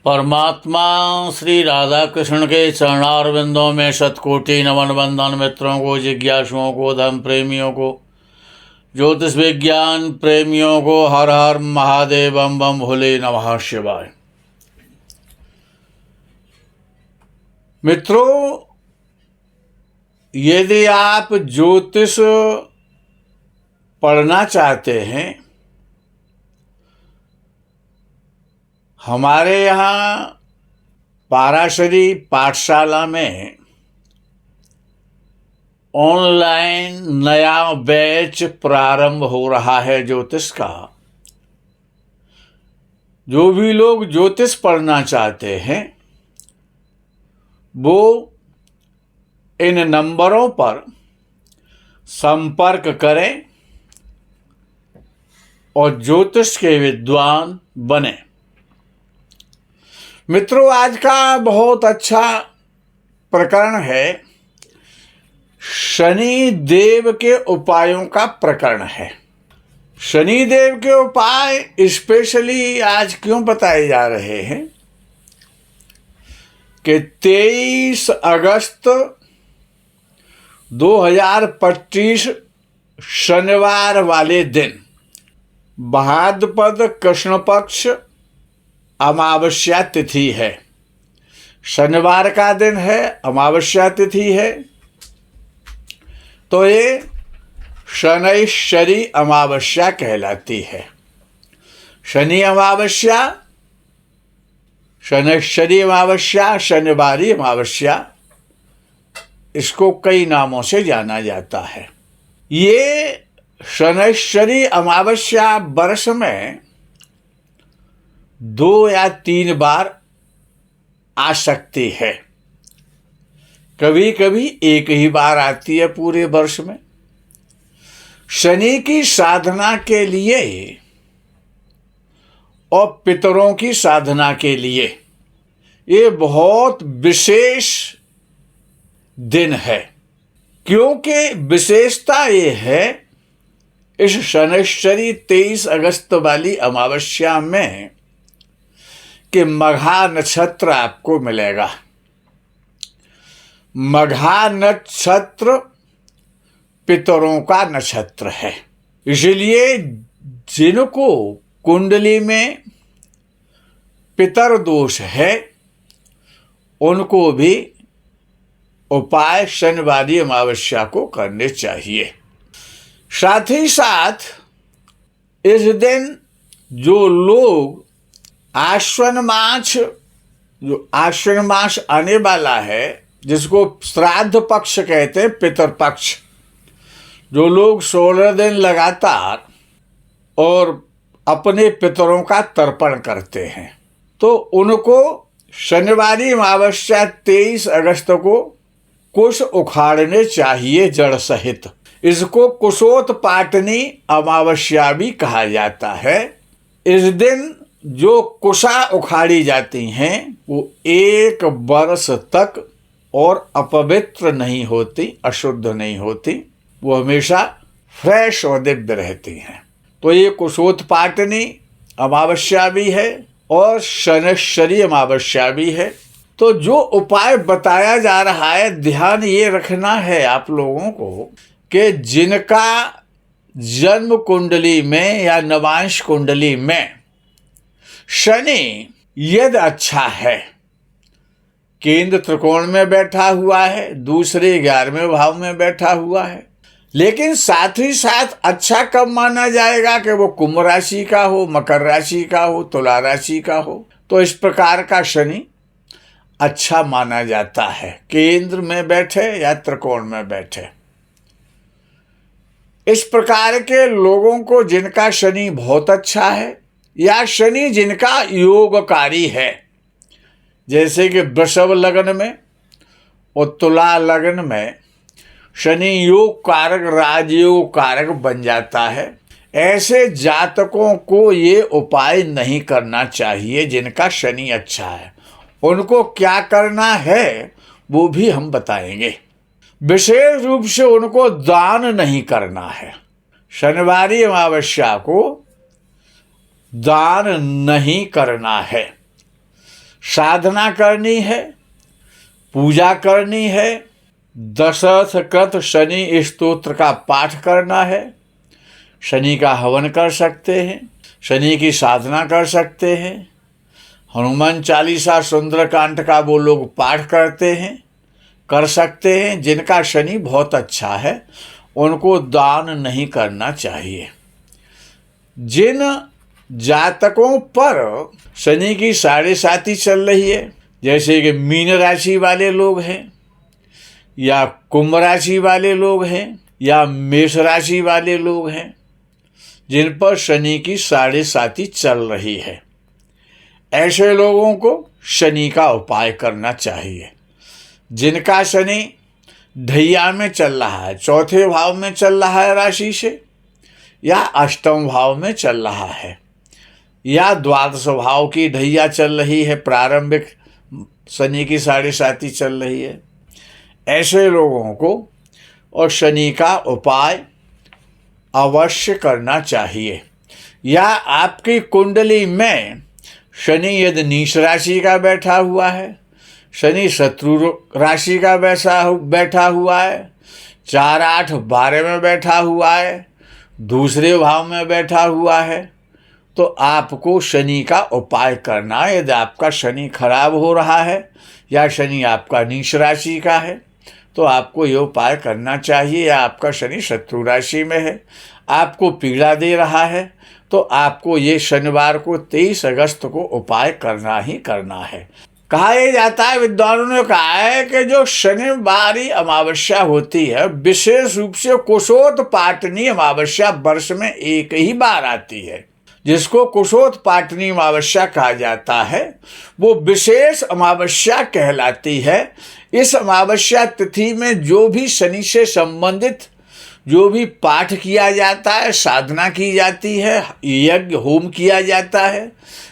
परमात्मा श्री राधा कृष्ण के चरणारविंदों में शतकोटि नमन वंदन। मित्रों को, जिज्ञासुओं को, धर्म प्रेमियों को, ज्योतिष विज्ञान प्रेमियों को हर हर महादेव बम बम भोले नमः शिवाय। मित्रों, यदि आप ज्योतिष पढ़ना चाहते हैं, हमारे यहाँ पाराशरी पाठशाला में ऑनलाइन नया बैच प्रारंभ हो रहा है ज्योतिष का। जो भी लोग ज्योतिष पढ़ना चाहते हैं वो इन नंबरों पर संपर्क करें और ज्योतिष के विद्वान बने। मित्रों, आज का बहुत अच्छा प्रकरण है, शनि देव के उपायों का प्रकरण है। शनि देव के उपाय स्पेशली आज क्यों बताए जा रहे हैं कि 23 अगस्त 2025 शनिवार वाले दिन भाद्रपद कृष्ण पक्ष अमावस्या तिथि है। शनिवार का दिन है, अमावस्या तिथि है, तो ये शनैश्वरी अमावस्या कहलाती है। शनि अमावस्या, शनैश्वरी अमावस्या, शनिवारी अमावस्या, इसको कई नामों से जाना जाता है। ये शनैश्वरी अमावस्या वर्ष में 2 या 3 बार आ सकती है, कभी कभी एक ही बार आती है पूरे वर्ष में। शनि की साधना के लिए और पितरों की साधना के लिए ये बहुत विशेष दिन है, क्योंकि विशेषता ये है इस शनैश्वरी 23 अगस्त वाली अमावस्या में कि मघा नक्षत्र आपको मिलेगा। मघा नक्षत्र पितरों का नक्षत्र है, इसलिए जिनको कुंडली में पितर दोष है उनको भी उपाय शनिवारी अमावस्या को करने चाहिए। साथ ही साथ इस दिन जो लोग आश्विन मास आने वाला है, जिसको श्राद्ध पक्ष कहते हैं, पितर पक्ष, जो लोग 16 दिन लगातार और अपने पितरों का तर्पण करते हैं, तो उनको शनिवारी अमावस्या 23 अगस्त को कुश उखाड़ने चाहिए जड़ सहित। इसको कुशोत्पाटनी अमावस्या भी कहा जाता है। इस दिन जो कुशा उखाड़ी जाती हैं वो 1 वर्ष तक और अपवित्र नहीं होती, अशुद्ध नहीं होती, वो हमेशा फ्रेश और दिव्य रहती हैं। तो ये कुशोत्पाटनी अमावस्या भी है और शनैश्वरी अमावस्या भी है। तो जो उपाय बताया जा रहा है, ध्यान ये रखना है आप लोगों को कि जिनका जन्म कुंडली में या नवांश कुंडली में शनि यदि अच्छा है, केंद्र त्रिकोण में बैठा हुआ है, दूसरे 11वें भाव में बैठा हुआ है, लेकिन साथ ही साथ अच्छा कब माना जाएगा कि वो कुंभ राशि का हो, मकर राशि का हो, तुला राशि का हो, तो इस प्रकार का शनि अच्छा माना जाता है, केंद्र में बैठे या त्रिकोण में बैठे। इस प्रकार के लोगों को जिनका शनि बहुत अच्छा है या शनि जिनका योगकारी है, जैसे कि वृषभ लग्न में और तुला लग्न में शनि योग कारक, राजयोग कारक बन जाता है, ऐसे जातकों को ये उपाय नहीं करना चाहिए जिनका शनि अच्छा है। उनको क्या करना है वो भी हम बताएंगे। विशेष रूप से उनको दान नहीं करना है। शनिवारी अमावस्या को दान नहीं करना है। साधना करनी है, पूजा करनी है, दशरथ कृत शनि स्तोत्र का पाठ करना है, शनि का हवन कर सकते हैं, शनि की साधना कर सकते हैं, हनुमान चालीसा सुंदरकांड का वो लोग पाठ करते हैं, कर सकते हैं। जिनका शनि बहुत अच्छा है उनको दान नहीं करना चाहिए। जिन जातकों पर शनि की 7.5 चल रही है, जैसे कि मीन राशि वाले लोग हैं, या कुंभ राशि वाले लोग हैं, या मेष राशि वाले लोग हैं, जिन पर शनि की 7.5 चल रही है, ऐसे लोगों को शनि का उपाय करना चाहिए। जिनका शनि ढैया में चल रहा है, चौथे भाव में चल रहा है राशि से, या अष्टम भाव में चल रहा है, या द्वादश भाव की ढैया चल रही है, प्रारंभिक शनि की 7.5 चल रही है, ऐसे लोगों को और शनि का उपाय अवश्य करना चाहिए। या आपकी कुंडली में शनि यदि नीच राशि का बैठा हुआ है, शनि शत्रु राशि का बैठा हुआ है, 4, 8, 12 में बैठा हुआ है, दूसरे भाव में बैठा हुआ है, तो आपको शनि का उपाय करना है। यदि आपका शनि खराब हो रहा है या शनि आपका नीच राशि का है तो आपको ये उपाय करना चाहिए। या आपका शनि शत्रु राशि में है, आपको पीड़ा दे रहा है, तो आपको ये शनिवार को 23 अगस्त को उपाय करना ही करना है। कहा यह जाता है, विद्वानों ने कहा है कि जो शनिवारी अमावस्या होती है, विशेष रूप से कुशोत्पाटनी अमावस्या वर्ष में एक ही बार आती है, जिसको कुशोत्पाटनी अमावस्या कहा जाता है, वो विशेष अमावस्या कहलाती है। इस अमावस्या तिथि में जो भी शनि से संबंधित जो भी पाठ किया जाता है, साधना की जाती है, यज्ञ होम किया जाता है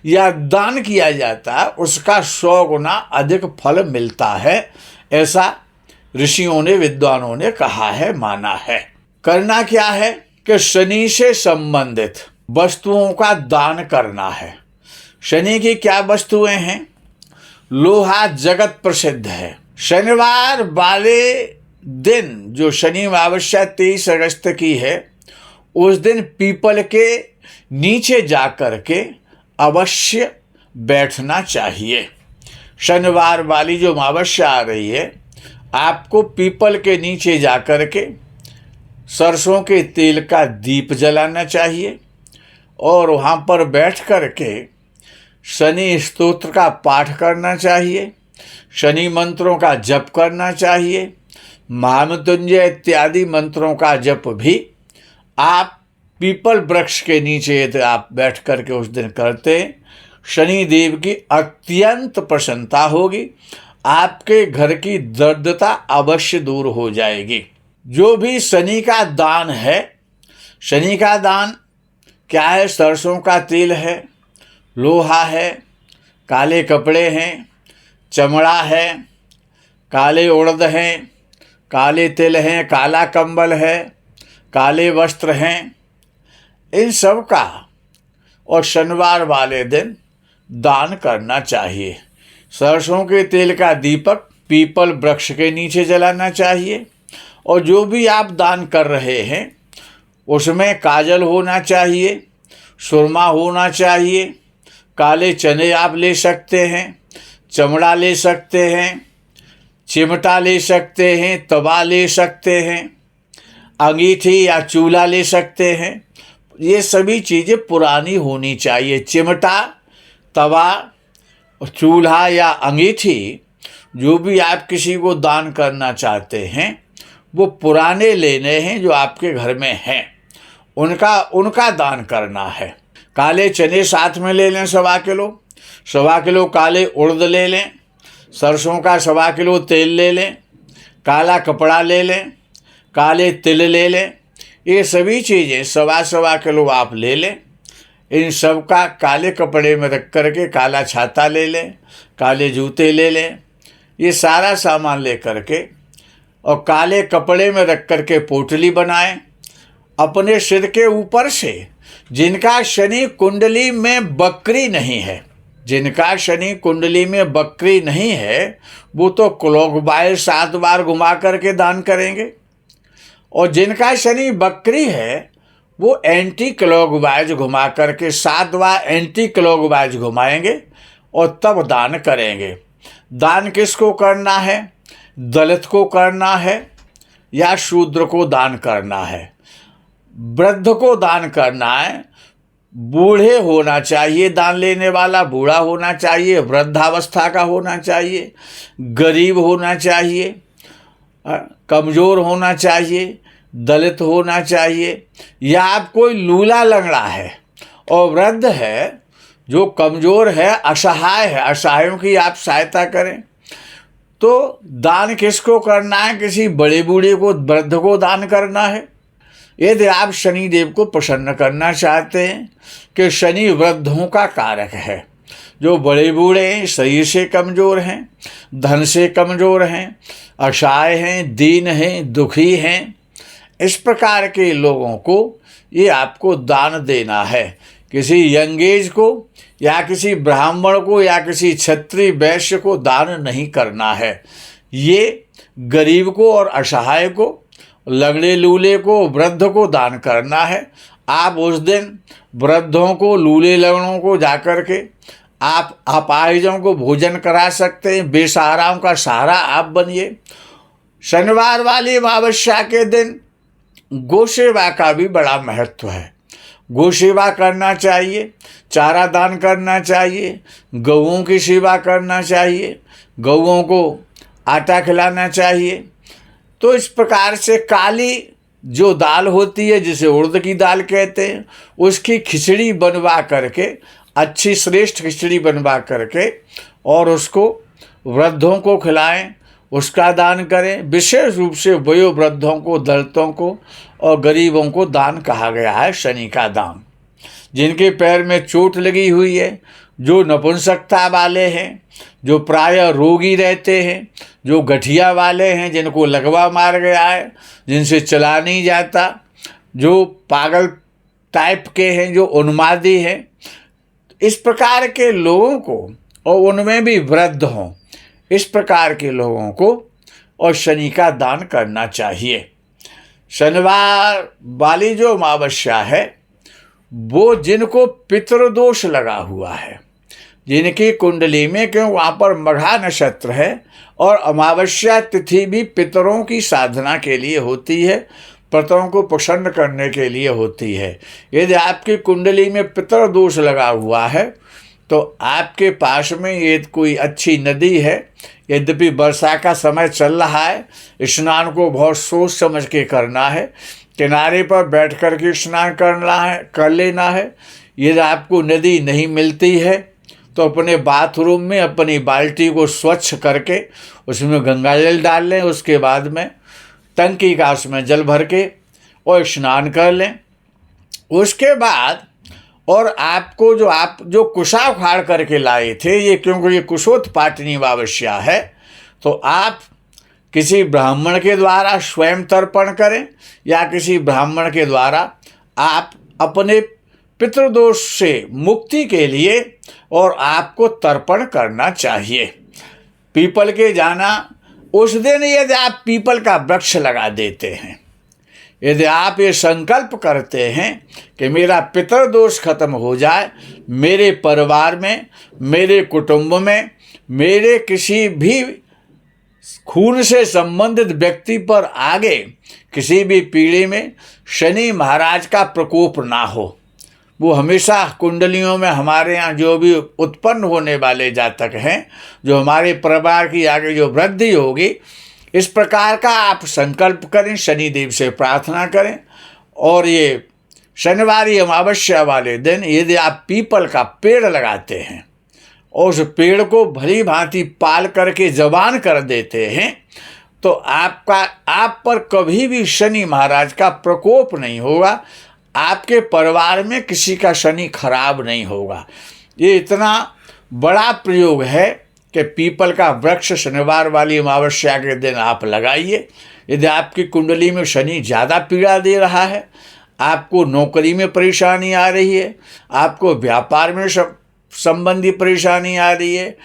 या दान किया जाता है, उसका 100 गुना अधिक फल मिलता है। ऐसा ऋषियों ने, विद्वानों ने कहा है, माना है। करना क्या है कि शनि से संबंधित वस्तुओं का दान करना है। शनि की क्या वस्तुएं हैं? लोहा जगत प्रसिद्ध है। शनिवार वाले दिन, जो शनि अमावस्या 23 अगस्त की है, उस दिन पीपल के नीचे जाकर के अवश्य बैठना चाहिए। शनिवार वाली जो अमावस्या आ रही है, आपको पीपल के नीचे जाकर के सरसों के तेल का दीप जलाना चाहिए और वहाँ पर बैठ कर के शनि स्तोत्र का पाठ करना चाहिए, शनि मंत्रों का जप करना चाहिए, महामृत्युंजय इत्यादि मंत्रों का जप भी आप पीपल वृक्ष के नीचे यदि आप बैठ करके उस दिन करते हैं, शनि देव की अत्यंत प्रसन्नता होगी, आपके घर की दरिद्रता अवश्य दूर हो जाएगी। जो भी शनि का दान है, शनि का दान क्या है? सरसों का तेल है, लोहा है, काले कपड़े हैं, चमड़ा है, काले उड़द हैं, काले तिल हैं, काला कंबल है, काले वस्त्र हैं, इन सब का और शनिवार वाले दिन दान करना चाहिए। सरसों के तेल का दीपक पीपल वृक्ष के नीचे जलाना चाहिए और जो भी आप दान कर रहे हैं उसमें काजल होना चाहिए, सुरमा होना चाहिए, काले चने आप ले सकते हैं, चमड़ा ले सकते हैं, चिमटा ले सकते हैं, तवा ले सकते हैं, अंगीठी या चूल्हा ले सकते हैं। ये सभी चीज़ें पुरानी होनी चाहिए। चिमटा, तवा, चूल्हा या अंगीठी जो भी आप किसी को दान करना चाहते हैं वो पुराने लेने हैं, जो आपके घर में हैं उनका दान करना है। काले चने साथ में ले लें, 1.25 किलो काले उड़द ले लें, सरसों का 1.25 किलो तेल ले लें, काला कपड़ा ले लें, काले तिल ले लें, ये सभी चीज़ें 1.25 किलो आप ले लें। इन सब का काले कपड़े में रख करके काला छाता ले लें, काले जूते ले लें, ये सारा सामान ले करके और काले कपड़े में रख करके पोटली बनाएं। अपने सिर के ऊपर से, जिनका शनि कुंडली में बकरी नहीं है, जिनका शनि कुंडली में वक्री नहीं है वो तो क्लॉकवाइज 7 बार घुमा करके दान करेंगे, और जिनका शनि वक्री है वो एंटी क्लॉकवाइज घुमा करके 7 बार एंटी क्लॉकवाइज घुमाएंगे और तब दान करेंगे। दान किसको करना है? दलित को करना है या शूद्र को दान करना है? वृद्ध को दान करना है। बूढ़े होना चाहिए, दान लेने वाला बूढ़ा होना चाहिए, वृद्धावस्था का होना चाहिए, गरीब होना चाहिए, कमज़ोर होना चाहिए, दलित होना चाहिए, या आप कोई लूला लंगड़ा है और वृद्ध है जो कमज़ोर है, असहाय है, असहायों की आप सहायता करें। तो दान किसको करना है? किसी बड़े बूढ़े को, वृद्ध को दान करना है। यदि आप शनि देव को प्रसन्न करना चाहते हैं कि शनि वृद्धों का कारक है, जो बड़े बूढ़े हैं, शरीर से कमज़ोर हैं, धन से कमज़ोर हैं, असहाय हैं, दीन हैं, दुखी हैं, इस प्रकार के लोगों को ये आपको दान देना है। किसी यंगेज को या किसी ब्राह्मण को या किसी क्षत्रिय वैश्य को दान नहीं करना है। ये गरीब को और असहाय को, लंगड़े लूले को, वृद्ध को दान करना है। आप उस दिन वृद्धों को, लूले लंगड़ों को जाकर के आप अपाहिजों को भोजन करा सकते हैं। बेसहाराओं का सहारा आप बनिए। शनिवार वाली अमावस्या के दिन गौ सेवा का भी बड़ा महत्व है। गौ सेवा करना चाहिए, चारा दान करना चाहिए, गौओं की सेवा करना चाहिए, गौओं को आटा खिलाना चाहिए। तो इस प्रकार से काली जो दाल होती है, जिसे उड़द की दाल कहते हैं, उसकी खिचड़ी बनवा करके, अच्छी श्रेष्ठ खिचड़ी बनवा करके और उसको वृद्धों को खिलाएं, उसका दान करें। विशेष रूप से वयोवृद्धों को, दलितों को और गरीबों को दान कहा गया है शनि का दान। जिनके पैर में चोट लगी हुई है, जो नपुंसकता वाले हैं, जो प्रायः रोगी रहते हैं, जो गठिया वाले हैं, जिनको लगवा मार गया है, जिनसे चला नहीं जाता, जो पागल टाइप के हैं, जो उन्मादी हैं, इस प्रकार के लोगों को, और उनमें भी वृद्ध हों, इस प्रकार के लोगों को और शनि का दान करना चाहिए। शनिवार वाली जो अमावस्या है वो जिनको पितृदोष लगा हुआ है, जिनकी कुंडली में, क्यों वहाँ पर मघा नक्षत्र है और अमावस्या तिथि भी पितरों की साधना के लिए होती है, पितरों को प्रसन्न करने के लिए होती है। यदि आपकी कुंडली में पितृदोष लगा हुआ है तो आपके पास में ये कोई अच्छी नदी है, यद्यपि वर्षा का समय चल रहा है, स्नान को बहुत सोच समझ के करना है, किनारे पर बैठ कर के स्नान कर लेना है। यदि आपको नदी नहीं मिलती है तो अपने बाथरूम में अपनी बाल्टी को स्वच्छ करके उसमें गंगा जल डाल लें, उसके बाद में टंकी का उसमें जल भर के और स्नान कर लें। उसके बाद और आपको जो कुशा उखाड़ करके लाए थे, ये क्योंकि ये कुशोत्पाटनी अमावस्या है, तो आप किसी ब्राह्मण के द्वारा स्वयं तर्पण करें या किसी ब्राह्मण के द्वारा आप अपने पितृदोष से मुक्ति के लिए और आपको तर्पण करना चाहिए। पीपल के जाना, उस दिन यदि आप पीपल का वृक्ष लगा देते हैं, यदि आप ये संकल्प करते हैं कि मेरा पितृदोष खत्म हो जाए, मेरे परिवार में, मेरे कुटुंब में, मेरे किसी भी खून से संबंधित व्यक्ति पर आगे किसी भी पीढ़ी में शनि महाराज का प्रकोप ना हो, वो हमेशा कुंडलियों में हमारे यहाँ जो भी उत्पन्न होने वाले जातक हैं, जो हमारे परिवार की आगे जो वृद्धि होगी, इस प्रकार का आप संकल्प करें, शनिदेव से प्रार्थना करें। और ये शनिवारी अमावस्या वाले दिन यदि आप पीपल का पेड़ लगाते हैं और उस पेड़ को भली भांति पाल करके जवान कर देते हैं, तो आप पर कभी भी शनि महाराज का प्रकोप नहीं होगा, आपके परिवार में किसी का शनि खराब नहीं होगा। ये इतना बड़ा प्रयोग है कि पीपल का वृक्ष शनिवार वाली अमावस्या के दिन आप लगाइए। यदि आपकी कुंडली में शनि ज़्यादा पीड़ा दे रहा है, आपको नौकरी में परेशानी आ रही है, आपको व्यापार में संबंधी परेशानी आ रही है,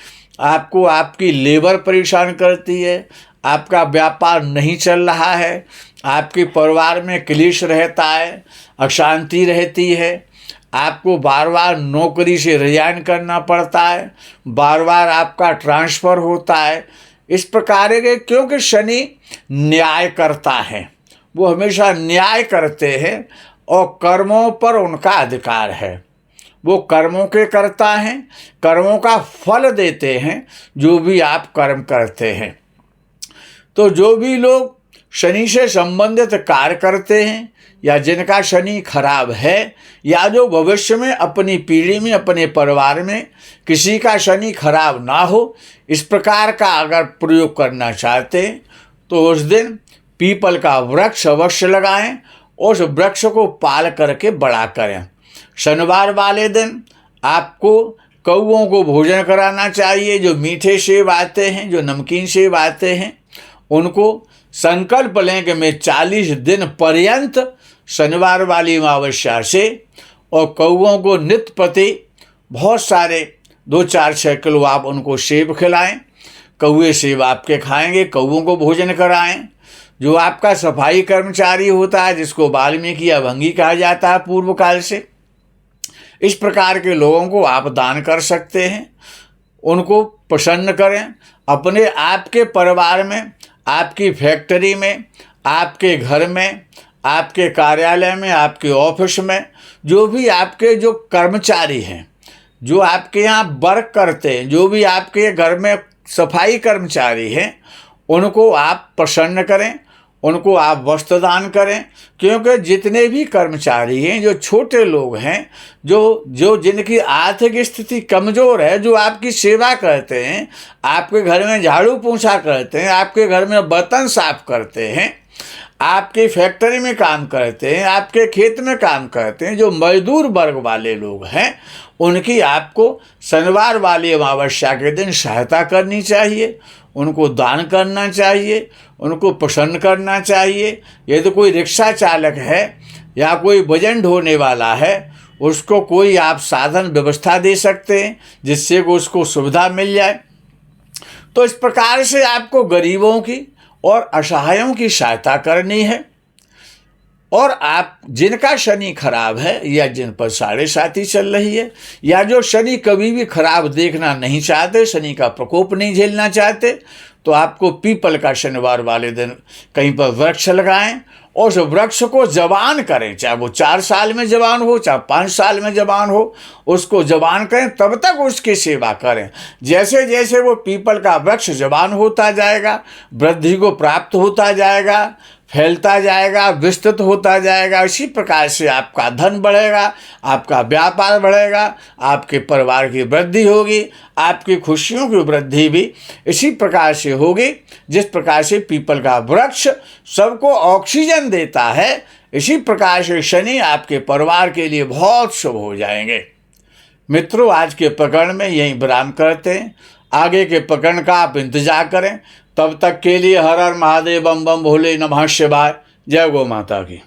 आपको आपकी लेबर परेशान करती है, आपका व्यापार नहीं चल रहा है, आपके परिवार में क्लेश रहता है, अशांति रहती है, आपको बार बार नौकरी से रिजाइन करना पड़ता है, बार बार आपका ट्रांसफ़र होता है, इस प्रकार के, क्योंकि शनि न्याय करता है, वो हमेशा न्याय करते हैं और कर्मों पर उनका अधिकार है। वो कर्मों के करता हैं, कर्मों का फल देते हैं जो भी आप कर्म करते हैं। तो जो भी लोग शनि से संबंधित कार्य करते हैं या जिनका शनि खराब है, या जो भविष्य में अपनी पीढ़ी में, अपने परिवार में किसी का शनि खराब ना हो, इस प्रकार का अगर प्रयोग करना चाहते हैं तो उस दिन पीपल का वृक्ष अवश्य लगाएं और उस वृक्ष को पाल करके बड़ा करें। शनिवार वाले दिन आपको कौओं को भोजन कराना चाहिए। जो मीठे सेब आते हैं, जो नमकीन सेब आते हैं, उनको संकल्प लें कि मैं 40 दिन पर्यंत शनिवार वाली अमावस्या से, और कौओं को नित्य प्रति बहुत सारे 2-4-6 किलो आप उनको सेब खिलाएं। कौए सेब आपके खाएंगे, कौओं को भोजन कराएं। जो आपका सफाई कर्मचारी होता है, जिसको वाल्मीकि अभंगी कहा जाता है पूर्व काल से, इस प्रकार के लोगों को आप दान कर सकते हैं, उनको प्रसन्न करें। अपने आपके परिवार में, आपकी फैक्ट्री में, आपके घर में, आपके कार्यालय में, आपके ऑफिस में, जो भी आपके जो कर्मचारी हैं, जो आपके यहाँ वर्क करते हैं, जो भी आपके घर में सफाई कर्मचारी हैं, उनको आप प्रसन्न करें, उनको आप वस्त्र दान करें। क्योंकि जितने भी कर्मचारी हैं, जो छोटे लोग हैं, जो जिनकी आर्थिक स्थिति कमज़ोर है, जो आपकी सेवा करते हैं, आपके घर में झाड़ू पोंछा करते हैं, आपके घर में बर्तन साफ करते हैं, आपकी फैक्ट्री में काम करते हैं, आपके खेत में काम करते हैं, जो मजदूर वर्ग वाले लोग हैं, उनकी आपको शनिवार वाली अमावस्या के दिन सहायता करनी चाहिए, उनको दान करना चाहिए, उनको प्रसन्न करना चाहिए। यदि कोई रिक्शा चालक है या कोई वजन ढोने वाला है, उसको कोई आप साधन व्यवस्था दे सकते हैं जिससे कि उसको सुविधा मिल जाए। तो इस प्रकार से आपको गरीबों की और असहायों की सहायता करनी है। और आप जिनका शनि खराब है, या जिन पर 7.5 चल रही है, या जो शनि कभी भी खराब देखना नहीं चाहते, शनि का प्रकोप नहीं झेलना चाहते, तो आपको पीपल का शनिवार वाले दिन कहीं पर वृक्ष लगाएं और उस वृक्ष को जवान करें। चाहे वो 4 साल में जवान हो, चाहे 5 साल में जवान हो, उसको जवान करें, तब तक उसकी सेवा करें। जैसे जैसे वो पीपल का वृक्ष जवान होता जाएगा, वृद्धि को प्राप्त होता जाएगा, फैलता जाएगा, विस्तृत होता जाएगा, इसी प्रकार से आपका धन बढ़ेगा, आपका व्यापार बढ़ेगा, आपके परिवार की वृद्धि होगी, आपकी खुशियों की वृद्धि भी इसी प्रकार से होगी। जिस प्रकार से पीपल का वृक्ष सबको ऑक्सीजन देता है, इसी प्रकार से शनि आपके परिवार के लिए बहुत शुभ हो जाएंगे। मित्रों, आज के प्रकरण में यहीं विराम करते हैं। आगे के प्रकरण का आप इंतजार करें। तब तक के लिए हर हर महादेव, बम बम भोले, नमः शिवाय। जय गौ माता की।